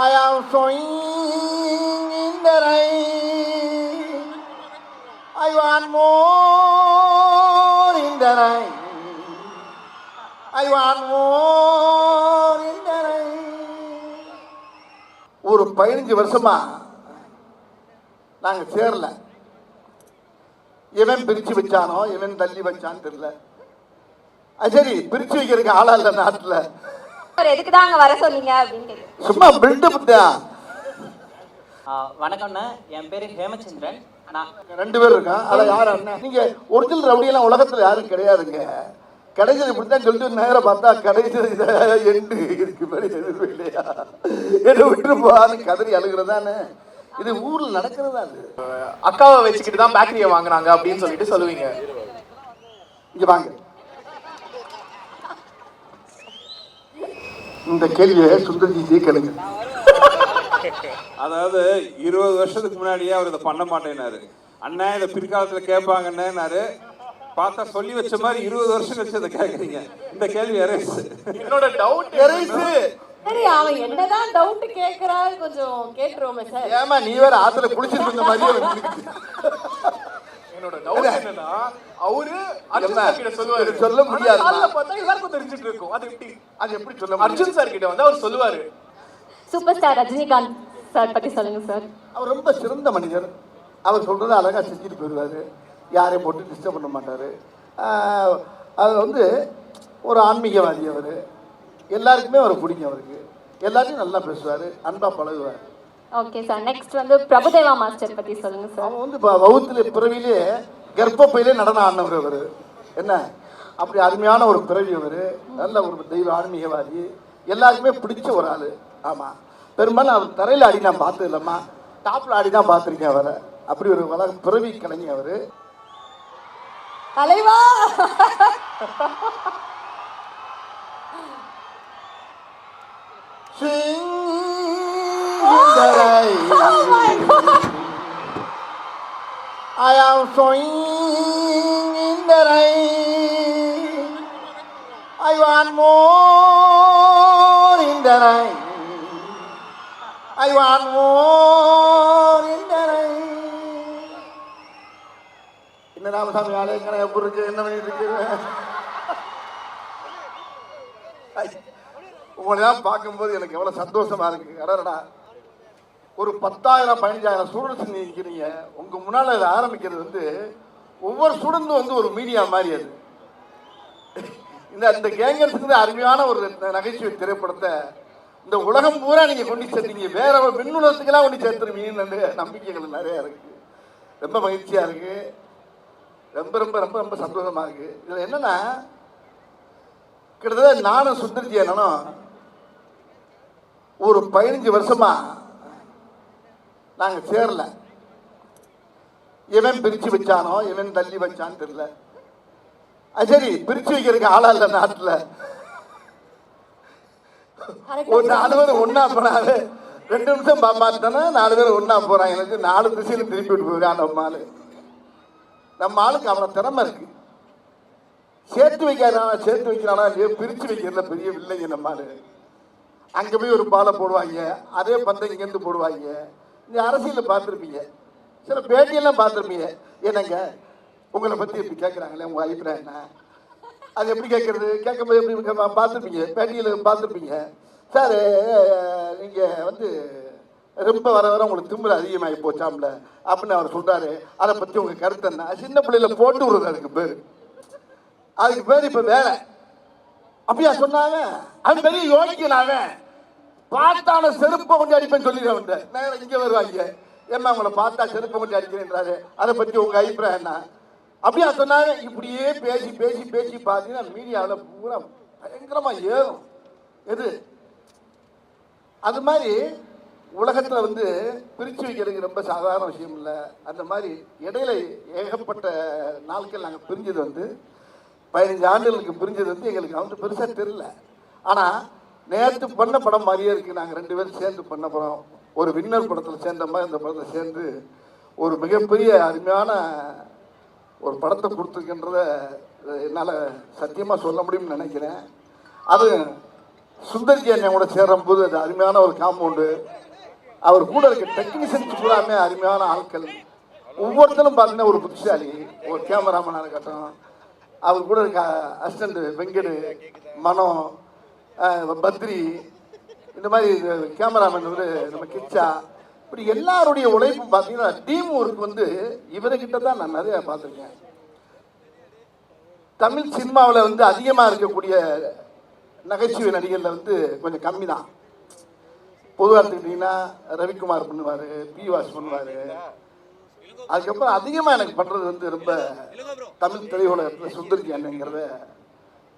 I am swinging in the rain. I want more in the rain. I want more in the rain. ஒரு 15 வருஷமா நாங்க சேரல. இவன் பிரிச்சு வச்சானோ இவன் தள்ளி வச்சான்னு தெரியல. சரி, பிரிச்சு வைக்கிறதுக்கு ஆளா இல்ல நாட்டுல. எதுக்கு தான் அங்க வர சொன்னீங்க அப்படின்னு சும்மா பில்டப் தான். வணக்கம்ண்ணா, என் பேரு ஹேமச்சந்திரன். நான் 2 பேர் இருக்கான். அதை யார் அண்ணன்? நீங்க ஒரிஜினல் ரவுடியெல்லாம் உலகத்துல யாரும் கிடையாதுங்க. கடைசியில் இப்படித்தான் சொல்லிட்டு நேரம் பார்த்தா கடைசியில் எண்டு இருக்கு எதுவும் இல்லையா, என்ன விட்டுருப்பான்னு கதறி அழுகிறதானே. இது ஊர்ல நடக்கிறதா? அது அக்காவை வச்சுக்கிட்டு தான் பேக்கரியை வாங்கினாங்க அப்படின்னு சொல்லிட்டு சொல்லுவீங்க. இங்க வாங்க, இந்த கேள்வியை சுந்தர்ஜி கேளுங்க. அதாவது 20 வருஷத்துக்கு முன்னாடியே அவர் இதை பண்ண மாட்டேனாரு. அண்ணா இதை பிற்காலத்துல கேட்பாங்கன்னாரு. பார்த்தா சொல்லி வச்ச மாதிரி 20 வருஷம் கழிச்சு அதை கேட்குறீங்க. இந்த கேள்வி எரேஸ். என்னோட டவுட் எரேஸ். சரி, அவன் என்னதான் டவுட் கேக்குறாரு, கொஞ்சம் கேட்டுருவோமே சார். ஏமா நீ வேற ஆத்துல குளிச்சிட்டு இருந்த மாதிரியே என்னோட டவுட் என்னன்னா, அவரு அர்ஜுன் சார் கிட்ட சொல்லுவாரு, சொல்ல முடியாது. அதுல பார்த்தா எல்லாருக்கும் தெரிஞ்சிட்டு இருக்கும். அது எப்படி சொல்ல? அர்ஜுன் சார் கிட்ட வந்து அவர் சொல்லுவாரு. சூப்பர் ஸ்டார் ரஜினிகாந்த் சார் பத்தி சொல்லுங்க சார். அவர் ரொம்ப சிறந்த மனிதர். அவர் சொல்றதை அழகா செஞ்சுட்டு போயிடுவாரு. யாரையும் போட்டு டிஸ்டர்ப் பண்ண மாட்டாரு. அது வந்து ஒரு ஆன்மீகவாதி. அவர் எல்லாருக்குமே அவர் பிடிக்கும். அவருக்கு எல்லாத்தையும் நல்லா பேசுவார், அன்பா பழகுவார். ஓகே சார், நெக்ஸ்ட் வந்து பிரபுதேவா மாஸ்டர் பத்தி சொல்லுங்க சார். அவன் வந்து வகுத்துல பிறவிலே கர்ப்பப்பையிலே நடனம் ஆடினவர். அவர் என்ன அப்படி அருமையான ஒரு பிறவி. அவர் நல்ல ஒரு தெய்வ ஆன்மீகவாதி, எல்லாருக்குமே பிடிச்ச ஒரு ஆள். ஆமாம், பெரும்பாலும் அவர் தரையில் ஆடி நான் பார்த்தது இல்லைம்மா, டாப்பில் ஆடி தான் பார்த்துருக்கேன் அவரை. அப்படி ஒரு பிறவி கலைஞர் அவர். தலைவா I am swinging in the rain. I want more in the rain. I want more in the rain. என்ன ராமசாமி ஆளே எப்படி இருக்கு? என்ன பண்ணிட்டு இருக்கு? உங்களெல்லாம் பார்க்கும்போது எனக்கு எவ்வளோ சந்தோஷமா இருக்கு. அடடா, ஒரு 10,000 15,000 ஸ்டூடெண்ட்ஸ் நிற்கிறீங்க. உங்கள் முன்னால் அதை ஆரம்பிக்கிறது வந்து ஒவ்வொரு ஸ்டூடெண்ட்டும் வந்து ஒரு மீடியா மாதிரி. அது இந்த கேங்கர்ஸுக்கு அருமையான ஒரு நகைச்சுவை திரைப்படத்தை இந்த உலகம் பூரா நீங்கள் கொண்டு சேர்த்தீங்க. வேற விண்ணுலகத்துக்கெல்லாம் கொண்டு சேர்த்துருவீங்கன்னு நம்பிக்கைகள் நிறையா இருக்குது. ரொம்ப மகிழ்ச்சியாக இருக்குது. ரொம்ப ரொம்ப ரொம்ப ரொம்ப சந்தோஷமாக இருக்குது. இதில் என்னென்னா, கிட்டத்தட்ட நானும் சுந்தர்ஜி என்னன்னா ஒரு 15 வருஷமா நாங்கள் சேரல. இவன் பிரிச்சு வச்சானோ இவன் தள்ளி வச்சான்னு தெரியல. சரி, பிரிச்சு வைக்கிறதுக்கு ஆளா இல்ல நாட்டுல. ஒரு 4 பேர் ஒன்னா போனாரு, 2 நிமிஷம் பார்த்தானா 4 பேர் ஒன்னா போறாங்க. எனக்கு 4 திசையில திருப்பி விட்டு போயிருக்கான் நம்ம ஆளு. நம்ம ஆளுக்கு அவ்வளோ திறமை இருக்கு. சேர்த்து வைக்கிறானா இல்லையோ, பிரிச்சு வைக்கிறதுல பெரிய வில்லைங்க நம்ம ஆளு. அங்கே போய் ஒரு பாலை போடுவாங்க, அதே பந்தை இங்கேருந்து போடுவாங்க. இந்த அரசியலில் பார்த்துருப்பீங்க, சில பேட்டியெல்லாம் பார்த்துருப்பீங்க. என்னங்க உங்களை பற்றி இப்படி கேட்குறாங்களே, உங்கள் அபிப்பிராயம் என்ன? அது எப்படி கேட்குறது? கேட்கும்போது எப்படி பார்த்துருப்பீங்க, பேட்டியில் பார்த்துருப்பீங்க. சார் நீங்கள் வந்து ரொம்ப வர வர உங்களுக்கு திமிரு அதிகமாகி போச்சாம்ல அப்படின்னு அவர் சொல்கிறாரு. அதை பற்றி உங்கள் கருத்து என்ன? சின்ன பிள்ளையில போட்டு விடுறது அதுக்கு பேர். இப்போ வேற அப்படியா சொன்னாங்க? அது பெரிய யோசிக்கிறாங்க. பார்த்தான செருப்பை கொண்டு அடிப்பேன்னு சொல்லிடுறவன் நேரம் இங்கே வருவாங்க. ஏமா உங்களை பார்த்தா செருப்பை கொண்டு அடிக்கிறேன்றாரு, அதை பற்றி உங்கள் அபிப்பிராயம் என்ன? அப்படியா சொன்னாங்க. இப்படியே பேசி பேசி பேசி பார்த்தீங்கன்னா மீடியாவில் பூரா பயங்கரமாக ஏறும். எது அது மாதிரி உலகத்தில் வந்து பிரித்து வைக்கிறதுக்கு ரொம்ப சாதாரண விஷயம் இல்லை. அந்த மாதிரி இடையில ஏகப்பட்ட நாட்கள் நாங்கள் பிரிஞ்சது வந்து 15 ஆண்டுகளுக்கு பிரிஞ்சது வந்து எங்களுக்கு வந்து பெருசாக தெரியல. ஆனால் நேற்று பண்ண படம் மாதிரியே இருக்குது. நாங்கள் 2 பேரும் சேர்ந்து பண்ண படம், ஒரு வின்னர் படத்தில் சேர்ந்த மாதிரி இந்த படத்தில் சேர்ந்து ஒரு மிகப்பெரிய அருமையான ஒரு படத்தை கொடுத்துருக்கின்றத என்னால் சத்தியமாக சொல்ல முடியும்னு நினைக்கிறேன். அது சுந்தர்ஜி அண்ணன் கூட சேரும்போது அது அருமையான ஒரு காம்பவுண்டு. அவர் கூட இருக்க டெக்னீஷியன்ஸ் பூராமே அருமையான ஆட்கள். ஒவ்வொருத்தரும் பார்த்தீங்கன்னா ஒரு புத்திசாலி, ஒரு கேமராமேனாக இருக்கட்டும், அவர் கூட இருக்க அசிஸ்டண்ட் வெங்கடு, மனோ, பத்ரி, இந்த மாதிரி கேமராமேன் வந்து நம்ம கிச்சா, இப்படி எல்லாருடைய உழைப்பும் பார்த்தீங்கன்னா டீம் ஒர்க் வந்து இவர்கிட்ட தான் நான் நிறைய பார்த்துருக்கேன். தமிழ் சினிமாவில் வந்து அதிகமாக இருக்கக்கூடிய நகைச்சுவை நடிகரில் வந்து கொஞ்சம் கம்மி தான். பொதுவாக எடுத்துக்கிட்டிங்கன்னா ரவிக்குமார் பண்ணுவார், பி வாஸ் பண்ணுவார். அதுக்கப்புறம் அதிகமாக எனக்கு பண்ணுறது வந்து ரொம்ப தமிழ் திரையுலகத்தில் சுந்தர்ஜி அண்ணங்கிறத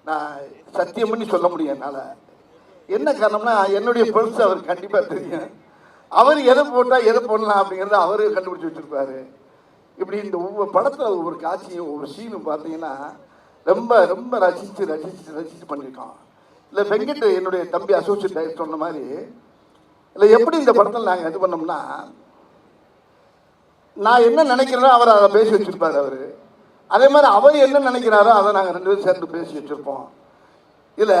நான் சத்தியம் பண்ணி சொல்ல முடியும் என்னால். என்ன காரணம்னா என்னுடைய பர்ஸ் அவர் கண்டிப்பாக தெரியும். அவர் எதை போட்டால் எதை போடலாம் அப்படிங்கிறத அவர் கண்டுபிடிச்சி வச்சுருப்பாரு. இப்படி இந்த ஒவ்வொரு படத்தில் ஒவ்வொரு காட்சியும் ஒவ்வொரு சீனும் பார்த்தீங்கன்னா ரொம்ப ரொம்ப ரசித்து பண்ணியிருக்கோம். இல்லை வெங்கட் என்னுடைய தம்பி அசோசியேட் டைரக்டர் சொன்ன மாதிரி, இல்லை எப்படி இந்த படத்தில் நாங்கள் இது பண்ணோம்னா, நான் என்ன நினைக்கிறேனோ அவர் அதை பேசி வச்சுருப்பார். அவர் அதே மாதிரி அவர் என்ன நினைக்கிறாரோ அதை நாங்கள் 2 பேரும் சேர்ந்து பேசி வச்சுருப்போம். இதில்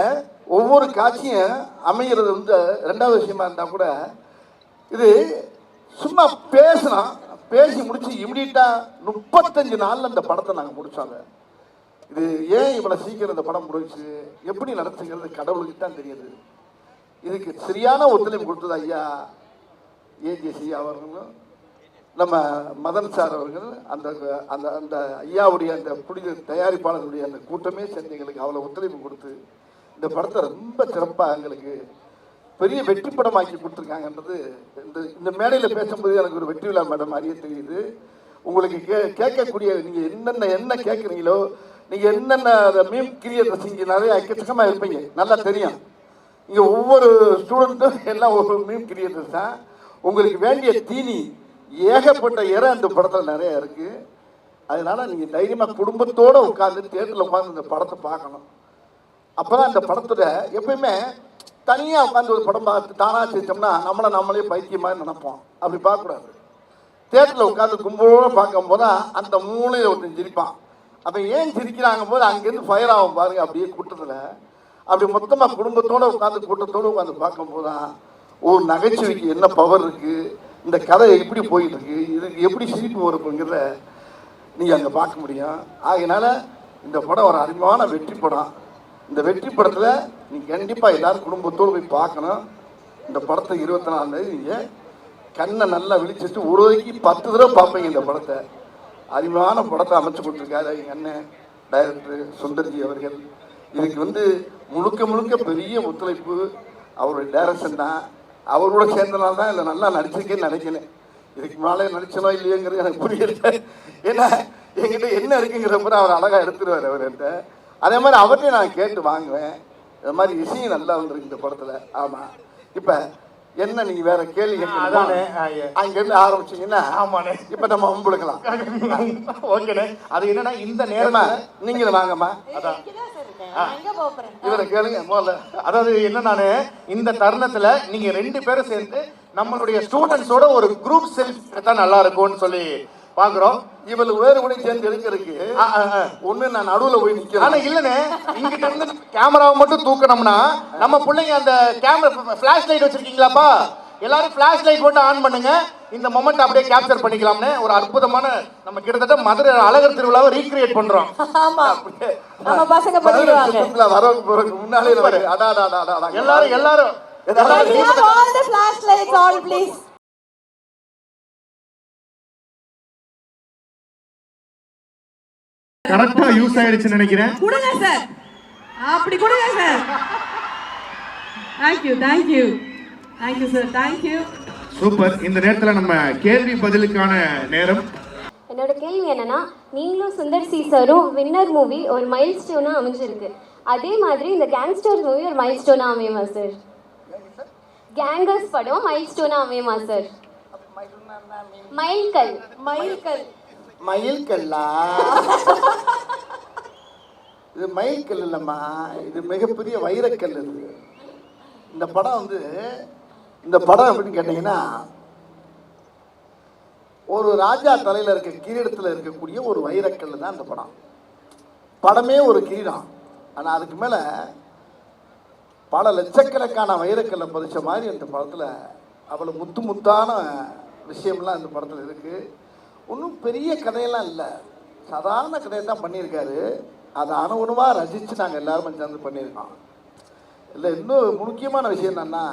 ஒவ்வொரு காட்சியும் அமைகிறது வந்து 2வது விஷயமா இருந்தால் கூட, இது சும்மா பேசி முடிச்சு இமிடியட்டாக 35 நாளில் இந்த படத்தை நாங்கள் முடித்தோங்க. இது ஏன் இவ்வளோ சீக்கிரம் இந்த படம் முடிச்சு, எப்படி நடத்துங்கிறது கடவுளுக்கு தான் தெரியுது. இதுக்கு சரியான ஒத்துழைப்பு கொடுத்தது ஐயா ஏஜிசி அவர்களும் நம்ம மதன் சார் அவர்கள், அந்த அந்த அந்த ஐயாவுடைய அந்த புனித தயாரிப்பாளர்களுடைய அந்த கூட்டமே சேர்ந்து எங்களுக்கு அவ்வளோ ஒத்துழைப்பு கொடுத்து இந்த படத்தை ரொம்ப சிறப்பாக எங்களுக்கு பெரிய வெற்றி படமாக்கி கொடுத்துருக்காங்கன்றது இந்த மேடையில் பேசும்போது எனக்கு ஒரு வெற்றி விழா மேடம் மாதிரியே தெரியுது. உங்களுக்கு கேட்கக்கூடிய நீங்கள் என்ன கேட்குறீங்களோ, நீங்கள் என்னென்ன மீம் கிரியேட்டர்ஸ் இங்கே நிறைய எக்கச்சக்கமாக இருப்பீங்க, நல்லா தெரியும். இங்கே ஒவ்வொரு ஸ்டூடெண்ட்டும் எல்லாம் ஒரு மீம் கிரியேட்டர்ஸ் தான். உங்களுக்கு வேண்டிய தீனி ஏகப்பட்ட இடம் இந்த படத்தில் நிறைய இருக்குது. அதனால் நீங்கள் தைரியமாக குடும்பத்தோடு உட்காந்து தியேட்டரில் உட்காந்து இந்த படத்தை பார்க்கணும். அப்போ தான் இந்த படத்தோட எப்பயுமே தனியாக உட்காந்து ஒரு படம் பார்த்து தானாக சிரிச்சோம்னா நம்மளே பைத்தியமாக நினைப்போம். அப்படி பார்க்கக்கூடாது. தியேட்டரில் உட்காந்து கும்பலோடு பார்க்கும்போது தான் அந்த மூளையில் ஒருத்தன் சிரிப்பான். அப்போ ஏன் சிரிக்கிறாங்க போது அங்கேருந்து ஃபயர் ஆகும் பாருங்க. அப்படியே கூட்டத்தில் அப்படி மொத்தமாக குடும்பத்தோடு உட்காந்து கூட்டத்தோடு உட்காந்து பார்க்கும்போது தான் ஒரு நகைச்சுவைக்கு என்ன பவர் இருக்குது, இந்த கதை எப்படி போயிட்டு இருக்கு, இதுக்கு எப்படி சிரிப்பு வருங்கிறத நீங்கள் அங்கே பார்க்க முடியும். ஆகையினால இந்த படம் ஒரு அருமையான வெற்றி படம். இந்த வெற்றி படத்தில் நீங்கள் கண்டிப்பாக எல்லோரும் குடும்பத்தோடு போய் பார்க்கணும். இந்த படத்தை 24 நீங்கள் கண்ணை நல்லா விழிச்சிட்டு ஒரு வரைக்கும் 10 தடவை பார்ப்பீங்க. இந்த படத்தை அருமையான படத்தை அமைச்சு கொடுத்துருக்காரு எங்கள் அண்ணன் டைரக்டர் சுந்தர்ஜி அவர்கள். இதுக்கு வந்து முழுக்க பெரிய ஒத்துழைப்பு அவருடைய டைரக்ஷன் தான். அவரோட சேர்ந்தனால தான் இல்லை நல்லா நடிச்சிருக்கேன்னு நினைக்கிறேன். இதுக்கு முன்னாலே நடிச்சனோ இல்லையோங்கிறது எனக்கு புரியல. ஏன்னா என்கிட்ட என்ன இருக்குங்கிறப்ப அவர் அழகாக எடுத்துருவார் அவர்கிட்ட. அதே மாதிரி அவர்கிட்ட நான் கேட்டு வாங்குவேன். இது மாதிரி விஷயம் நல்லா வந்துருக்கு இந்த படத்தில். ஆமாம். இப்போ என்ன நீங்கள் வேற கேள்வி அங்கேருந்து ஆரம்பிச்சிங்கன்னா ஆமாண்ணே இப்போ நம்ம அம்புடுக்கலாம். ஓகேண்ணே. அது என்னன்னா இந்த நேரமா நீங்களும் வாங்கம்மா. அதான் இவரை கேளுங்க முதல்ல. அதாவது என்னன்னானே, இந்த தருணத்துல நீங்க 2 பேரும் சேர்ந்து நம்மளுடைய ஸ்டூடெண்ட்ஸோட ஒரு குரூப் செல்ஃபி தான் நல்லா இருக்கும்னு சொல்லி பாக்குறோம். இவளுக்கு வேறு கூட சேர்ந்து எடுக்கிறதுக்கு ஒண்ணு நான் நடுவுல போய் நிக்கிறேன். ஆனா இல்லனே, இங்கிட்ட இருந்து கேமராவை மட்டும் தூக்கணும்னா நம்ம பிள்ளைங்க அந்த கேமரா ஃபிளாஷ் லைட் வச்சிருக்கீங்களாப்பா, எல்லாரும் ஃபிளாஷ் லைட் போட்டு ஆன் பண்ணுங்க. இந்த மொமெண்ட் அப்படியே கேப்சர் பண்ணிக்கலாம்னு ஒரு அற்புதமான நம்ம கிட்டத்தட்ட மதுரை அழகர் திருவிழாவை ரீக்ரியேட் பண்றோம். ஆமா, நம்ம பசங்க பண்ணிடுவாங்க. வரவங்க போறதுக்கு முன்னாலே எல்லாரும் all the flashlights on please. கரெக்ட்டா யூஸ் ஆயிடுச்சுன்னு நினைக்கிறேன். கொடுங்க சார், அப்படி கொடுங்க sir. Thank you sir, thank you. Super. இந்த நேரத்துல நம்ம கேள்வி பதிலுக்கான நேரம். என்னோட கேள்வி என்னன்னா, நீங்களும் சுந்தர் சி சாரும் வின்னர் மூவி ஒரு மைல் ஸ்டோனா அமைஞ்சிருக்கு. அதே மாதிரி இந்த கேங்ஸ்டர்ஸ் மூவி ஒரு மைல் ஸ்டோனா அமையுமா சார்? கேங்கர்ஸ் படம் மைல் ஸ்டோனா அமையுமா சார்? மயில்கல்லா? இது மயில்கல் இல்லைம்மா, இது மிகப்பெரிய வைரக்கல். இது இந்த படம் வந்து இந்த படம் எப்படின்னு கேட்டீங்கன்னா, ஒரு ராஜா தலையில் இருக்க கிரீடத்தில் இருக்கக்கூடிய ஒரு வைரக்கல் தான் இந்த படம். படமே ஒரு கிரீடம். ஆனால் அதுக்கு மேலே பல லட்சக்கணக்கான வைரக்கல்லை பதிச்ச மாதிரி அந்த படத்தில் அவ்வளோ முத்து முத்தான விஷயம்லாம் இந்த படத்தில் இருக்குது. ஒன்றும் பெரிய கதையெல்லாம் இல்லை, சாதாரண கதையை தான் பண்ணியிருக்காரு. அதை அணுகுணமாக ரசித்து நாங்கள் எல்லாருமே சேர்ந்து பண்ணியிருக்கோம். இல்லை இன்னும் முக்கியமான விஷயம் என்னென்னா,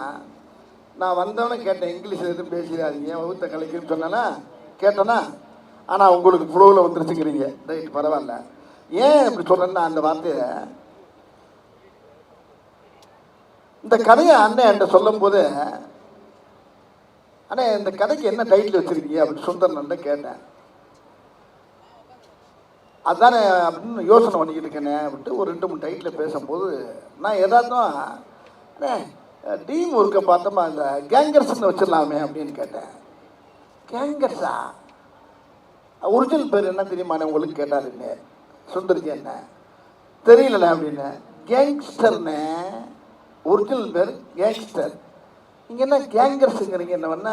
நான் வந்தவொடனே கேட்டேன், இங்கிலீஷில் எதுவும் பேசிடாதீங்க வகுத்த கலைக்குன்னு சொன்னேன்னா கேட்டேன்னா, ஆனால் உங்களுக்கு ஃப்ளோவில் வந்துருச்சுங்கிறீங்க. ரைட், பரவாயில்ல. ஏன் இப்படி சொல்கிறேன்னா, அந்த வார்த்தையை இந்த கதையை அண்ணன் என்கிட்ட சொல்லும் போது, அண்ணே இந்த கதைக்கு என்ன டைட்டில் வச்சுருக்கீங்க அப்படின்னு சுந்தரன்ட்ட கேட்டேன். அதுதானே அப்படின்னு யோசனை பண்ணிக்கிட்டு இருக்கேனே அப்படின்ட்டு ஒரு 2-3 டைட்டில் பேசும்போது நான் எதாச்சும் அண்ணே டீம் ஒர்க்கை பார்த்தோமா இந்த கேங்கர்ஸ்ன்னு வச்சிடலாமே அப்படின்னு கேட்டேன். கேங்கர்ஸா? ஒரிஜினல் பேர் என்ன தெரியுமாண்ணே உங்களுக்கு கேட்டாருன்னு சுந்தர்ஜி என்ன தெரியலண்ணே அப்படின்னு. கேங்ஸ்டர்னே ஒரிஜினல் பேர் கேங்ஸ்டர். நீங்கள் என்ன கேங்கர்ஸுங்கிறீங்க என்ன பண்ண?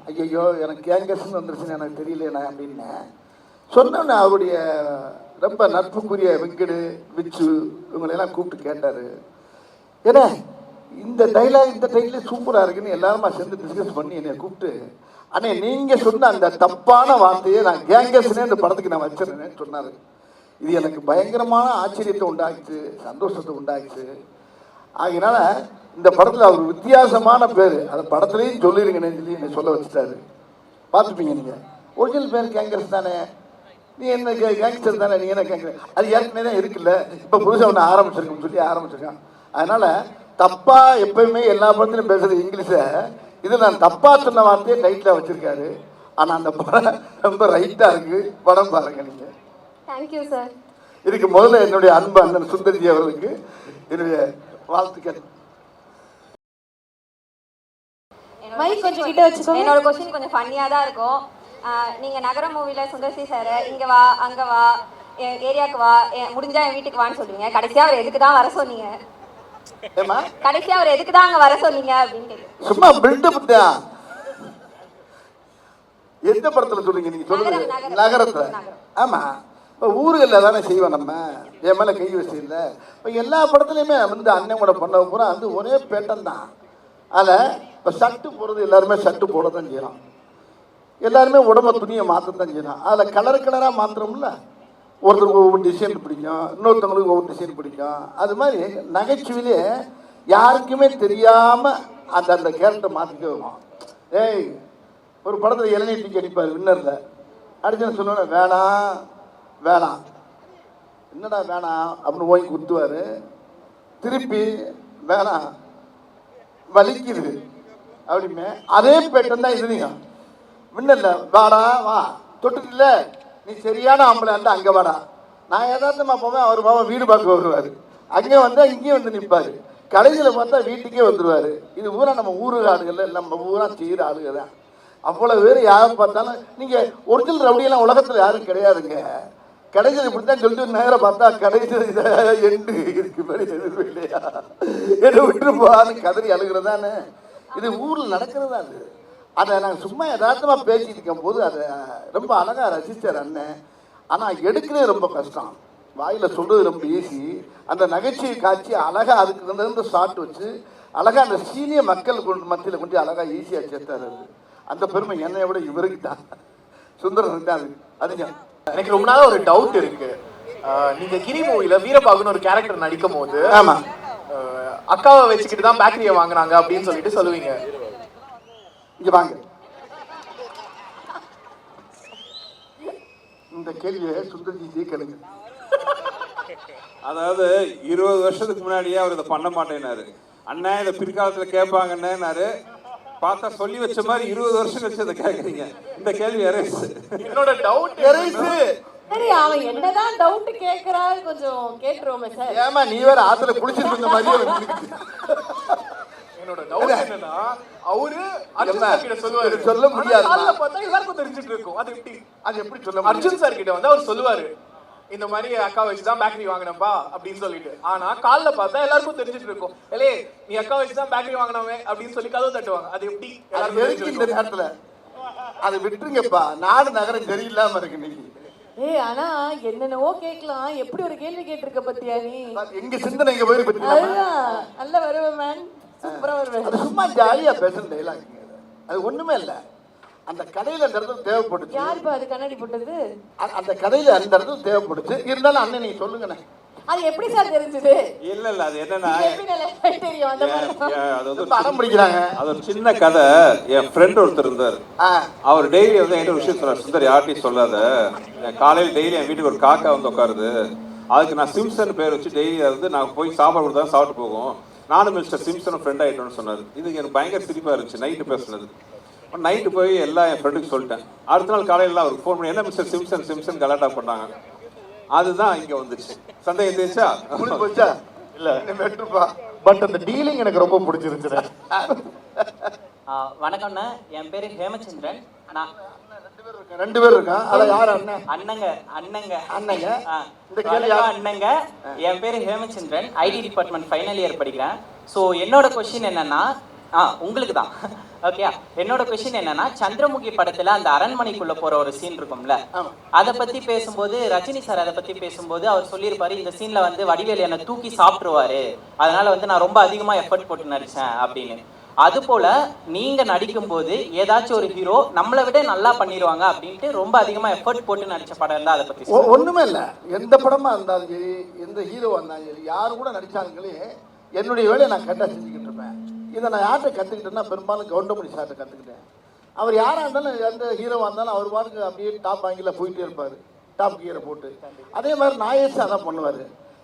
ஐயோ எனக்கு கேங்கர்ஸ்ன்னு வந்துருச்சுன்னு எனக்கு தெரியலண்ணே அப்படின்னு சொன்னோன்னே அவருடைய ரொம்ப நட்புக்குரிய வெங்கடு விச்சு இவங்களெல்லாம் கூப்பிட்டு கேட்டார். ஏன்னா இந்த டைலாக் இந்த டைட்டில் சூப்பராக இருக்குன்னு எல்லாருமா சேர்ந்து டிஸ்கஸ் பண்ணி என்னை கூப்பிட்டு, அண்ணே நீங்கள் சொன்ன அந்த தப்பான வார்த்தையை நான் கேங்கர்ஸ்னே இந்த படத்துக்கு நான் வச்சிருந்தேன்னு சொன்னார். இது எனக்கு பயங்கரமான ஆச்சரியத்தை உண்டாக்குச்சு, சந்தோஷத்தை உண்டாக்குச்சு. ஆகையினால இந்த படத்தில் அவர் வித்தியாசமான பேர் அந்த படத்துலேயும் சொல்லிடுங்கன்னு சொல்லி என்னை சொல்ல வச்சுட்டாரு. பார்த்துப்பீங்க நீங்கள். ஒரிஜினல் பேர் கேங்கர்ஸ் தானே, நீ என்ன கேங்ஸ்டர் தானே, நீ என்ன கேங்கர், அது ஏற்கனவே தான் இருக்குல்ல, இப்போ புதுசாக ஒன்று ஆரம்பிச்சிருக்கோம்னு சொல்லி ஆரம்பிச்சிருக்கான். அதனால் தப்பாக எப்பயுமே எல்லா படத்துலையும் பேசுகிறது இங்கிலீஷை, இது நான் தப்பாக சொன்ன வார்த்தையே டைட்டில் வச்சுருக்காரு. ஆனால் அந்த படம் ரொம்ப ரைட்டாக இருக்குது. படம் பாருங்கள் நீங்கள். Thank you sir. இதுக்கு முதல்ல என்னுடைய அன்பு அண்ணன் சுந்தர்ஜி அவர்களுக்கு என்னுடைய வாழ்த்துக்கள். மைக் கொஞ்சம் கிட்ட வச்சுக்கோங்க. என்னோட கொஸ்டின் கொஞ்சம் ஃபன்னியாக தான் இருக்கும். நீங்கள் நகர மூவியில் சுந்தர்சி சார் இங்கே வா அங்கே வா என் ஏரியாவுக்கு வா முடிஞ்சா என் வீட்டுக்கு வான்னு சொல்லுவீங்க. கடைசியாக அவர் எதுக்கு தான் வர சொன்னீங்க? கடைசியாக அவர் எதுக்கு தான் அங்கே வர சொன்னீங்க அப்படின்னு கேட்குறேன். சும்மா பில்டப் தான். எந்த படத்தில் சொல்றீங்க நீங்கள்? சொல்லுங்க. நகரத்தில். ஆமாம், இப்போ ஊர்களில் தானே செய்வோம் நம்ம, என் மேலே கை வச்சு இல்லை. இப்போ எல்லா படத்துலையுமே வந்து அண்ணன் கூட பண்ண பூரா வந்து ஒரே பேட்டன் தான். அதில் இப்போ ஷர்ட்டு போடுறது எல்லாருமே ஷர்ட்டு போட தான் செய்யலாம், எல்லாருமே உடம்ப துணியை மாற்றத்தான் செய்யலாம். அதில் கலராக மாற்றுறோம்ல, ஒருத்தருக்கு ஒவ்வொரு டிசைன் பிடிக்கும், இன்னொருத்தவங்களுக்கு ஒவ்வொரு டிசைன் பிடிக்கும். அது மாதிரி நகைச்சுவையிலே யாருக்குமே தெரியாமல் அந்த அந்த கேரக்டர் மாற்றிக்க வருவோம். ஏய் ஒரு படத்தில் இளநீர் டீ அடிப்பார் வின்னரில், அடிச்சுன்னு சொல்லுவேன் வேணாம் வேணாம், என்னடா வேணாம் அப்படின்னு ஓங்கி குத்துவார். திருப்பி வேணாம் வலிக்குது அப்படிமே அதே பேட்டன் தான் இதுலையும். வின்னர்ல வாடா வா தொட்டுட்டு இல்லை நீ சரியான ஆம்பளை அந்த அங்கே வாடா. நான் ஏதாச்சுமா போவேன், அவர் பாவம் வீடு பார்க்க வருவார், அங்கே வந்தால் இங்கேயும் வந்து நிற்பார். கடைசியில் பார்த்தா வீட்டுக்கே வந்துடுவார். இது பூரா நம்ம ஊரு ஆளுகள், நம்ம ஊரா செய்கிற ஆளுகள் தான். அவ்வளோ பேர் யாரும் பார்த்தாலும் நீங்கள் ஒரிஜினல் ரவுடியெல்லாம் உலகத்தில் யாரும் கிடையாதுங்க. கடைசியில் இப்படி தான் சொல்லிட்டு நேரம் பார்த்தா கடைசியில் எண்டு இருக்கு மாதிரி எதுவும் இல்லையா, என்னை விட்டுருப்பான்னு கதறி அழுகிறதானே. இது ஊரில் நடக்கிறதா அது. அதை நாங்கள் சும்மா யதார்த்தமாக பேசிட்டு இருக்கும் போது அதை ரொம்ப அழகாக ரசித்தார் அண்ணன். ஆனால் எடுக்கிறது ரொம்ப கஷ்டம், வாயில் சொல்கிறது ரொம்ப ஈஸி. அந்த நகைச்சுவை காட்சி அழகாக அதுக்கு இருந்து ஷார்ட் வச்சு அழகாக அந்த சீனியர் மக்கள் மத்தியில் கொண்டு அழகாக ஈஸியாக சேர்த்தார். அந்த பெருமை என்னை விட இவருக்கு தான், சுந்தரனுக்கு தான். அதுங்க எனக்கு ரொம்ப நாளாக ஒரு டவுட் இருக்கு. நீங்க கிரி மூவில வீரபாகுன்னு ஒரு கேரக்டர் நடிக்கும் போது, ஆமா அக்காவை வச்சுக்கிட்டு தான் பேக்கரியை வாங்கினாங்க அப்படின்னு சொல்லிட்டு சொல்லுவீங்க. இங்க வாங்க, இந்த கேள்வியை சுந்தர்ஜி கேளுங்க. அதாவது 20 வருஷத்துக்கு முன்னாடியே அவர் இதை பண்ண மாட்டேனாரு. அண்ணன் இதை பிற்காலத்தில் கேட்பாங்கன்னாரு. பார்த்தா சொல்லி வச்ச மாதிரி 20 வருஷம் கழிச்சு அதை கேட்குறீங்க. இந்த கேள்வி என்னோட டவுட் சரி, அவன் என்னதான் டவுட் கேட்கறாரு கொஞ்சம் கேட்டுருவோமே சார். ஏமா நீ வேற ஆத்துல குளிச்சிட்டு இருந்த மாதிரியே. என்னோட டவுட் என்னன்னா, அவரு அர்ஜுன் சார் கிட்ட சொல்லுவாரு, சொல்ல முடியாது, பார்த்தா எல்லாருக்கும் தெரிஞ்சிட்டு இருக்கும். அது எப்படி சொல்ல? அர்ஜுன் சார் கிட்ட வந்து அவர் சொல்லுவாரு, இந்த மாதிரி அக்கா வச்சுதான் பேக்கரி வாங்கினப்பா அப்படின்னு சொல்லிட்டு. ஆனா காலைல பார்த்தா எல்லாருக்கும் தெரிஞ்சிட்டு இருக்கும், ஏலே நீ அக்கா வச்சுதான் பேக்கரி வாங்கினவே அப்படின்னு சொல்லி கதவு தட்டுவாங்க. அது எப்படி இந்த நேரத்துல? அதை விட்டுருங்கப்பா, நாடு நகரம் சரியில்லாம இருக்கு. இன்னைக்கு ஏய் ஆனா என்னென்னவோ கேட்கலாம், எப்படி ஒரு கேள்வி கேட்டிருக்க பத்தியா நீ? எங்க சிந்தனை இங்க போயிரு பத்தி அதுதான் நல்லா வருவேன் மேன், சூப்பரா வருவேன். அது சும்மா ஜாலியா பேசுற டைலாக். அது ஒண்ணுமே இல்ல. அந்த கடையில அந்த இடத்துல தேவைப்படுச்சு. யாருப்பா அது கண்ணாடி போட்டது? அந்த கடையில அந்த இடத்துல தேவைப்படுச்சு. இருந்தாலும் அண்ணன் நீங்க சொல்லுங்கண்ணே. அது எப்படி சார் தெரிஞ்சது? இல்ல அது என்னன்னா எப்படி நல்லா தெரியும் அந்த மாதிரி? அது வந்து படம் பிடிக்கிறாங்க. அது ஒரு சின்ன கதை. என் ஃப்ரெண்ட் ஒருத்தர் இருந்தார். அவர் டெய்லி வந்து என்கிட்ட விஷயம் சொன்னார், சுந்தர் யார்ட்டையும் சொல்லாத, காலையில் டெய்லி என் வீட்டுக்கு ஒரு காக்கா வந்து உட்காருது, அதுக்கு நான் சிம்சன் பேர் வச்சு டெய்லி வந்து நான் போய் சாப்பாடு கொடுத்தா சாப்பிட்டு போகும், நானும் மிஸ்டர் சிம்சனும் ஃப்ரெண்ட் ஆகிட்டோன்னு சொன்னார். இது எனக்கு பயங்கர சிரிப்பாக இருந்துச்சு நைட்டு பேசுனது. நைட்டு போய் எல்லாம் என் ஃப்ரெண்டுக்கு சொல்லிட்டேன். அடுத்த நாள் காலையில் அவருக்கு ஃபோன் பண்ணி என்ன மிஸ்டர் சிம்சன் சிம்சன் கலாட்டா பண்ணாங்க. அதுதான் இங்க வந்துச்சு. சந்தேகம் தெரிஞ்சா போச்சா? இல்ல பட் அந்த டீலிங் எனக்கு ரொம்ப பிடிச்சிருச்சு. வணக்கம்ண்ணா, என் பேரு ஹேமச்சந்திரன். நான் 2 பேர் இருக்கான். அத யார் அண்ணன்? அண்ணங்க அண்ணங்க அண்ணங்க. இந்த கேள்வி அண்ணங்க. என் பேரு Hemachandran, IT department final year படிக்கிறேன். ஸோ என்னோட கொஸ்டின் என்னன்னா, உங்களுக்கு தான் ஓகே. என்னோட கொஸ்டின் என்னன்னா, சந்திரமுகி படத்துல அந்த அரண்மனைக்குள்ள போற ஒரு சீன் இருக்கும்ல, அதை பத்தி பேசும்போது ரஜினி சார் அதை பத்தி பேசும்போது அவர் சொல்லியிருப்பாரு, இந்த சீன்ல வந்து வடிவேல் என்னை தூக்கி சாப்பிட்டுருவாரு, அதனால வந்து நான் ரொம்ப அதிகமா எஃபர்ட் போட்டு நடிச்சேன் அப்படின்னு. அது போல நீங்க நடிக்கும் போது ஏதாச்சும் ஒரு ஹீரோ நம்மளை விட நல்லா பண்ணிடுவாங்க அப்படின்ட்டு ரொம்ப அதிகமா எஃபர்ட் போட்டு நடிச்ச படம் இருந்தா அதை பத்தி ஒண்ணுமே இல்ல. எந்த படமா இருந்தாலும் சரி, எந்த ஹீரோவா இருந்தாலும் சரி, யாரு கூட நடிச்சாங்களே என்னுடைய வேலையை நான் கரெக்டாக செஞ்சுக்கிட்டு இருப்பேன். இதை நான் யார்கிட்ட கற்றுக்கிட்டேன்னா பெரும்பாலும் கவுண்டமணி சார்கிட்ட கற்றுக்கிட்டேன். அவர் யாராக இருந்தாலும், எந்த ஹீரோவாக இருந்தாலும் அவர் பாட்டுக்கு அப்படியே டாப் ஆங்கில போயிட்டே இருப்பார், டாப் கியரை போட்டு. அதே மாதிரி நாயேஷ் அதான் பண்ணுவார்.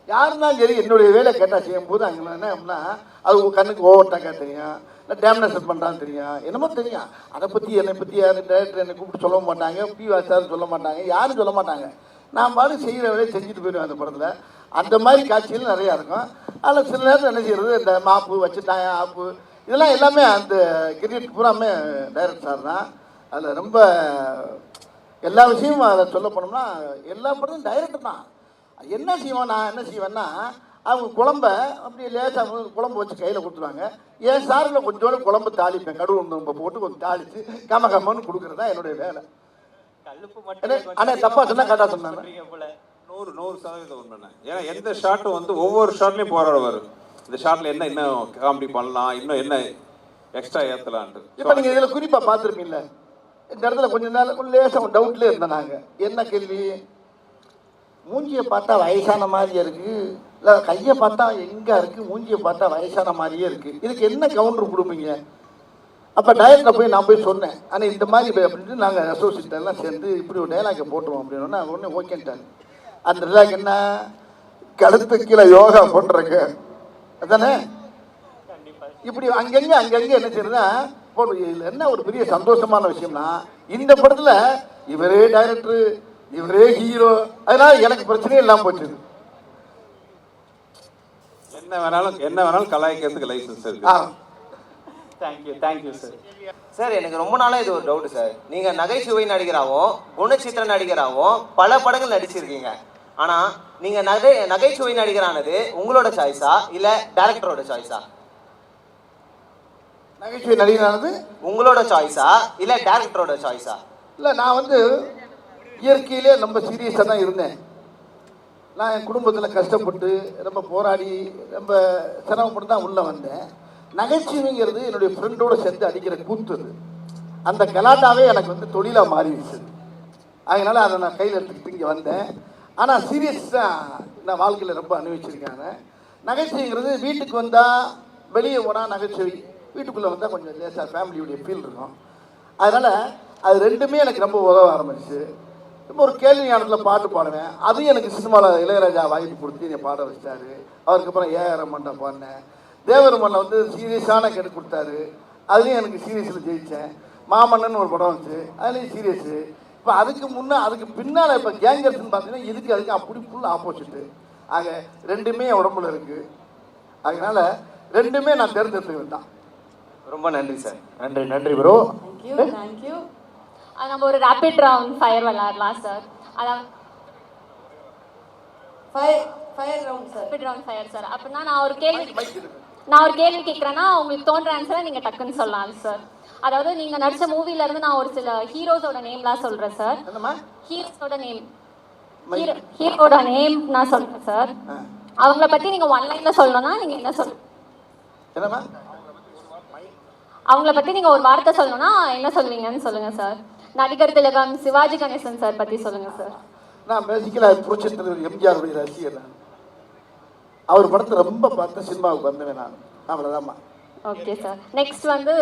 யாருந்தாலும் சரி என்னுடைய வேலை கேட்டால் செய்யும்போது அங்கே என்ன அப்படின்னா, அது கண்ணுக்கு ஓவர்டாக்காக தெரியும், இல்லை டேம்னேஷன் பண்ணுறான்னு தெரியும், என்னமோ தெரியும். அதை பற்றி என்னை பற்றி யாரும் டேரக்டர் என்னை கூப்பிட்டு சொல்ல மாட்டாங்க, சார் சொல்ல மாட்டாங்க, யாரும் சொல்ல மாட்டாங்க. நான் பாட்டு செய்கிற வேலையை செஞ்சுட்டு போயிடுவேன் அந்த படத்தில். அந்த மாதிரி காட்சிகள் நிறையா இருக்கும். அதில் சில நேரத்தில் என்ன செய்கிறது, இந்த மாப்பு வச்சுட்டாங்க ஆப்பு இதெல்லாம் எல்லாமே அந்த கிரிக்கெட் பூராமே டைரக்டர் சார் தான். அதில் ரொம்ப எல்லா விஷயமும் அதை சொல்ல போனோம்னா எல்லா படமும் டைரக்டர் தான். என்ன செய்வோம், நான் என்ன செய்வேன்னா, அவங்க குழம்ப அப்படியே லேசாக குழம்பு வச்சு கையில் கொடுத்துருவாங்க. என் சாரில் கொஞ்சோண்டு குழம்பு தாளிப்பேன், கடுகு போட்டு கொஞ்சம் தாளித்து கமன்னு கொடுக்குறது தான் என்னுடைய வேலை. ஆனால் தப்பா சொன்னால் கரெக்டாக சொன்னாங்க. 100% உண்மைண்ணே. ஏன்னா எந்த ஷாட்டும் வந்து ஒவ்வொரு ஷாட்லையும் போராடுவார். இந்த ஷாட்ல என்ன இன்னும் காமெடி பண்ணலாம், இன்னும் என்ன எக்ஸ்ட்ரா ஏற்றலான்ட்டு. இப்போ நீங்கள் இதில் குறிப்பாக பார்த்துருப்பீங்கள, இந்த இடத்துல கொஞ்சம் நேரம் லேசாக டவுட்லேயே இருந்தோம் நாங்கள். என்ன கேள்வி, மூஞ்சியை பார்த்தா வயசான மாதிரியே இருக்குது, இல்லை கையை பார்த்தா எங்கே இருக்குது, மூஞ்சியை பார்த்தா வயசான மாதிரியே இருக்குது, இதுக்கு என்ன கவுண்டர் கொடுப்பீங்க? அப்போ டைரக்டரை போய் நான் போய் சொன்னேன், ஆனால் இந்த மாதிரி அப்படின்ட்டு நாங்கள் அசோசியேட் எல்லாம் சேர்ந்து இப்படி ஒரு டைலாக்கை போட்டுருவோம் அப்படின்னா ஒன்று ஓகேன்ட்டாங்க. அந்த டைலாக் என்ன, கழுத்து கீழே யோகா போட்டுறங்க அதானே. இப்படி அங்கங்கே என்ன செய்யறதுன்னா போட்டு. இதில் என்ன ஒரு பெரிய சந்தோஷமான விஷயம்னா, இந்த படத்தில் இவரே டைரக்டரு, இவரே ஹீரோ, அதனால எனக்கு பிரச்சனையே இல்லாமல் போச்சு. என்ன வேணாலும் கலாய்க்கிறதுக்கு லைசன்ஸ் இருக்கு. Thank you sir. சார் எனக்கு ரொம்ப நாளாக இது ஒரு டவுட் சார். நீங்கள் நகைச்சுவை நடிகராகவும் குணச்சித்திர நடிகராகவும் பல படங்கள் நடிச்சிருக்கீங்க. ஆனால் நீங்கள் நகைச்சுவை நடிகரானது உங்களோட சாய்ஸா இல்லை டைரக்டரோட சாய்ஸா? நகைச்சுவை நடிகரானது உங்களோட சாய்ஸா இல்லை டைரக்டரோட சாய்ஸா? இல்லை, நான் வந்து இயற்கையிலே ரொம்ப சீரியஸாக தான் இருந்தேன். நான் என் குடும்பத்தில் கஷ்டப்பட்டு ரொம்ப போராடி ரொம்ப சிரமப்பட்டு தான் உள்ளே வந்தேன். நகைச்சுவைங்கிறது என்னுடைய ஃப்ரெண்டோடு சேர்ந்து அடிக்கிற கூத்து, அந்த கலாட்டாவே எனக்கு வந்து தொழிலாக மாறிடுச்சு. அதனால் அதை நான் கையில் எடுத்துக்கிட்டு இங்கே வந்தேன். ஆனால் சீரியஸாக நான் வாழ்க்கையில் ரொம்ப அனுபவிச்சிருக்காங்க. நகைச்சுவைங்கிறது வீட்டுக்கு வந்தால், வெளியே போனால் நகைச்சுவை, வீட்டுக்குள்ளே வந்தால் கொஞ்சம் லேசாக ஃபேமிலியுடைய ஃபீல் இருக்கும். அதனால் அது ரெண்டுமே எனக்கு ரொம்ப உதவ ஆரம்பிச்சு. இப்போ ஒரு கேள்வி ஞானத்தில் பாட்டு பாடுவேன், அதுவும் எனக்கு சினிமாவில் இளையராஜா வாய்ப்பு கொடுத்து என்னை பாட வச்சிட்டாரு. அவருக்கப்புறம் ஏஆர் ரஹ்மான்ட்ட பாடினேன். தேவரமன்ல வந்து சீரியஸான கேட்டு கொடுத்தாரு, அதுலேயும் எனக்கு சீரியஸில் ஜெயித்தேன். மாமன்னன் ஒரு படம் வந்துச்சு, அதுலேயும் சீரியஸு. இப்போ அதுக்கு பின்னால் இப்போ கேங்கர்ஸ்ன்னு பார்த்தீங்கன்னா அதுக்கு அப்படி ஃபுல் ஆப்போசிட்டு. ஆக ரெண்டுமே உடம்புல இருக்குது. அதனால ரெண்டுமே நான் தேர்ந்தெடுத்துக்கிட்டு தான். ரொம்ப நன்றி சார். நன்றி ப்ரோ. தேங்க்யூ. நம்ம ஒரு ரேபிட் ரவுண்ட் ஃபயர் விளையாடலாம் சார். அதான் fire round sir. Rapid round fire sir. அப்படின்னா நான் ஒரு கேள்வி கேட்குறேன்னா உங்களுக்கு தோன்ற ஆன்சரை நீங்கள் டக்குன்னு சொல்லலாம் சார். அதாவது நீங்கள் நடித்த மூவிலேருந்து நான் ஒரு சில ஹீரோஸோட நேம்லாம் சொல்கிறேன் சார். ஹீரோஸோட நேம் ஹீரோட நேம் நான் சொல்றேன் சார். அவங்கள பத்தி நீங்க ஒன் லைன்ல சொல்லணும்னா நீங்க என்ன சொல்லுங்க? என்னம்மா? அவங்கள பத்தி நீங்க ஒரு வார்த்தை சொல்லணும்னா என்ன சொல்வீங்கன்னு சொல்லுங்க சார். நடிகர் திலகம் சிவாஜி கணேசன் சார் பத்தி சொல்லுங்க சார். நான் பேசிக்கலாக புரட்சி தலைவர் எம்ஜிஆருடைய ரசிகர் நான். அவர் படத்தை ரொம்ப பார்த்த சினிமாவுக்கு வந்தேன் நான். அவ்வளோதாம்மா. Okay sir. நெக்ஸ்ட் வந்து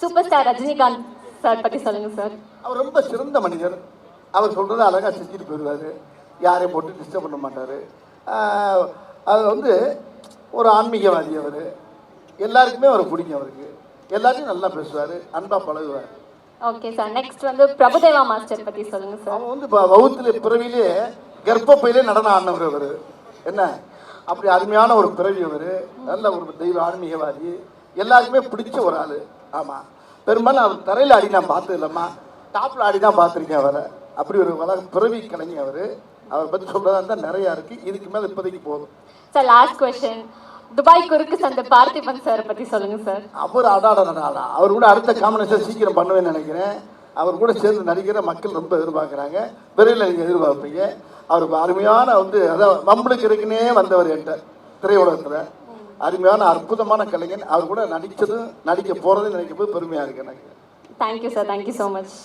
சூப்பர் ஸ்டார் ரஜினிகாந்த் சார் பத்தி சொல்லுங்க சார். அவர் ரொம்ப சிறந்த மனிதர். அவர் சொல்கிறத அழகாக செஞ்சுட்டு போயிடுவார். யாரையும் போட்டு டிஸ்டர்ப் பண்ண மாட்டார். அது வந்து ஒரு ஆன்மீகவாதி அவர். எல்லாருக்குமே அவர் பிடிக்கும். அவருக்கு எல்லாத்தையும் நல்லா பேசுவார், அன்பாக பழகுவார். Okay sir. நெக்ஸ்ட் வந்து பிரபுதேவா மாஸ்டர் பற்றி சொல்லுங்கள் சார். அவன் வந்து இப்போ வகுத்துல பிறவிலே கர்ப்பப்பையிலே நடனம் ஆடினவர் அவர். என்ன அப்படி அருமையான ஒரு பிறவி அவர். நல்ல ஒரு தெய்வ ஆன்மீகவாதி. எல்லாருக்குமே பிடிச்ச ஒரு ஆள். ஆமாம். பெரும்பாலும் அவர் தரையில் ஆடி நான் பார்த்தது இல்லைம்மா, டாப்பில் ஆடி தான் பார்த்துருக்கேன் அவரை. அப்படி ஒரு பிறவி கலைஞர் அவர். அவரை பற்றி சொல்கிறதா இருந்தால் நிறையா இருக்குது. இதுக்கு மேலே இப்போதைக்கு போதும் சார். லாஸ்ட் கொஸ்டின், துபாய் குறுக்கு சந்தை பார்த்திபன் சார் பற்றி சொல்லுங்கள் சார். அவர் அடாடா, அவர் கூட அடுத்த காம்பினேஷன் சீக்கிரம் பண்ணுவேன்னு நினைக்கிறேன். அவர் கூட சேர்ந்து நடிக்கிற மக்கள் ரொம்ப எதிர்பார்க்குறாங்க. விரைவில் நீங்கள் எதிர்பார்ப்பீங்க. அவருக்கு அருமையான வந்து அதான் வம்பளுக்கு இருக்குன்னே வந்தவர் என்கிட்ட திரையுலகத்தில். அருமையான அற்புதமான கலைஞன். அவர் கூட நடித்ததும் நடிக்க போகிறதும் நினைக்கும் போது பெருமையாக இருக்கு எனக்கு. Thank you sir. Thank you so much.